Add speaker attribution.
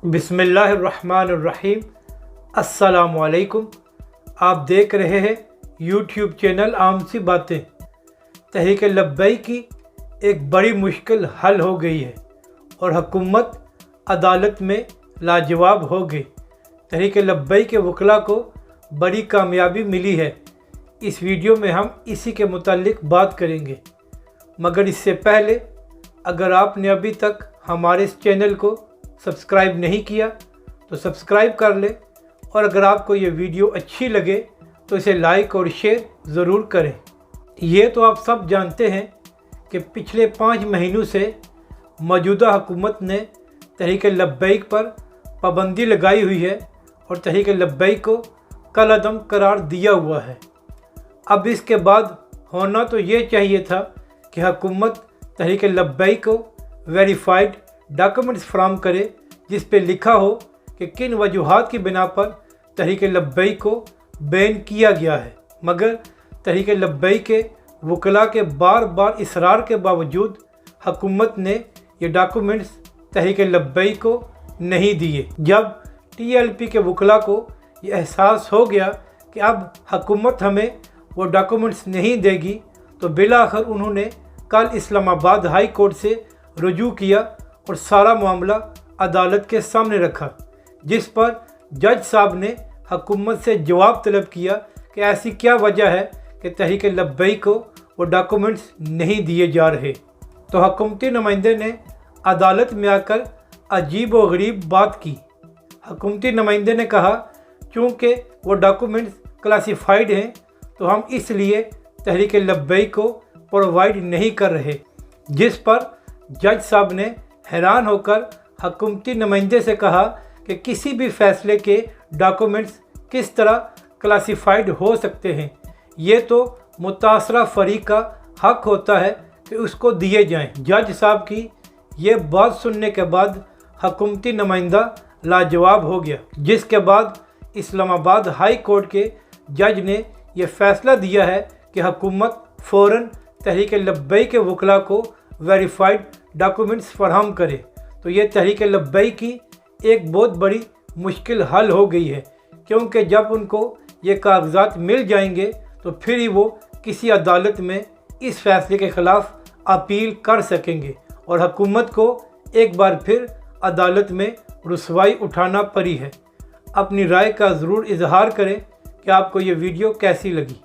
Speaker 1: बिस्मिल्लाहिर्रहमानिर्रहीम। अस्सलामुअलैकुम। आप देख रहे हैं यूट्यूब चैनल आम सी बातें। तहरीक लब्बैक की एक बड़ी मुश्किल हल हो गई है और हुकूमत अदालत में लाजवाब हो गई। तहरीक लब्बैक के वकला को बड़ी कामयाबी मिली है। इस वीडियो में हम इसी के मुतालिक बात करेंगे, मगर इससे पहले अगर आपने अभी तक हमारे इस चैनल को सब्सक्राइब नहीं किया तो सब्सक्राइब कर ले, और अगर आपको ये वीडियो अच्छी लगे तो इसे लाइक और शेयर ज़रूर करें। ये तो आप सब जानते हैं कि पिछले 5 महीनों से मौजूदा हुकूमत ने तहरीक लब्बैक पर पाबंदी लगाई हुई है और तहरीक लब्बैक को कलअदम करार दिया हुआ है। अब इसके बाद होना तो ये चाहिए था कि हुकूमत तहरीक लब्बैक को वेरीफाइड डॉक्यूमेंट्स फराहम करे जिस पे लिखा हो कि किन वजूहात की बिना पर तहरीक लब्बैक को बैन किया गया है, मगर तहरीक लब्बैक के वकला के बार बार इसरार के बावजूद हुकूमत ने ये डॉक्यूमेंट्स तहरीक लब्बैक को नहीं दिए। जब TLP के वकला को ये एहसास हो गया कि अब हुकूमत हमें वो डॉक्यूमेंट्स नहीं देगी, तो बिलाखिर उन्होंने कल इस्लामाबाद हाई कोर्ट से रुजू किया और सारा मामला अदालत के सामने रखा, जिस पर जज साहब ने हुकूमत से जवाब तलब किया कि ऐसी क्या वजह है कि तहरीक लब्बैक को वो डॉक्यूमेंट्स नहीं दिए जा रहे। तो हुकूमती नुमाइंदे ने अदालत में आकर अजीब व गरीब बात की। हुकूमती नुमाइंदे ने कहा चूँकि वो डॉक्यूमेंट्स क्लासिफाइड हैं तो हम इसलिए तहरीक लब्बैक को प्रोवाइड नहीं कर रहे, जिस पर जज साहब ने हैरान होकर हुकूमती नुमाइंदे से कहा कि किसी भी फैसले के डॉक्यूमेंट्स किस तरह क्लासिफाइड हो सकते हैं। ये तो मुतासरा फरीक का हक होता है कि उसको दिए जाएं। जज साहब की ये बात सुनने के बाद हुकूमती नुमाइंदा लाजवाब हो गया, जिसके बाद इस्लामाबाद हाई कोर्ट के जज ने यह फैसला दिया है कि हुकूमत फ़ौरन तहरीक लब्बैक के वकला को वेरीफाइड डॉक्यूमेंट्स फराहम करे। तो ये तहरीक लब्बैक की एक बहुत बड़ी मुश्किल हल हो गई है, क्योंकि जब उनको ये कागजात मिल जाएंगे तो फिर ही वो किसी अदालत में इस फैसले के ख़िलाफ़ अपील कर सकेंगे और हुकूमत को एक बार फिर अदालत में रुसवाई उठाना पड़ी है। अपनी राय का ज़रूर इजहार करें कि आपको ये वीडियो कैसी लगी।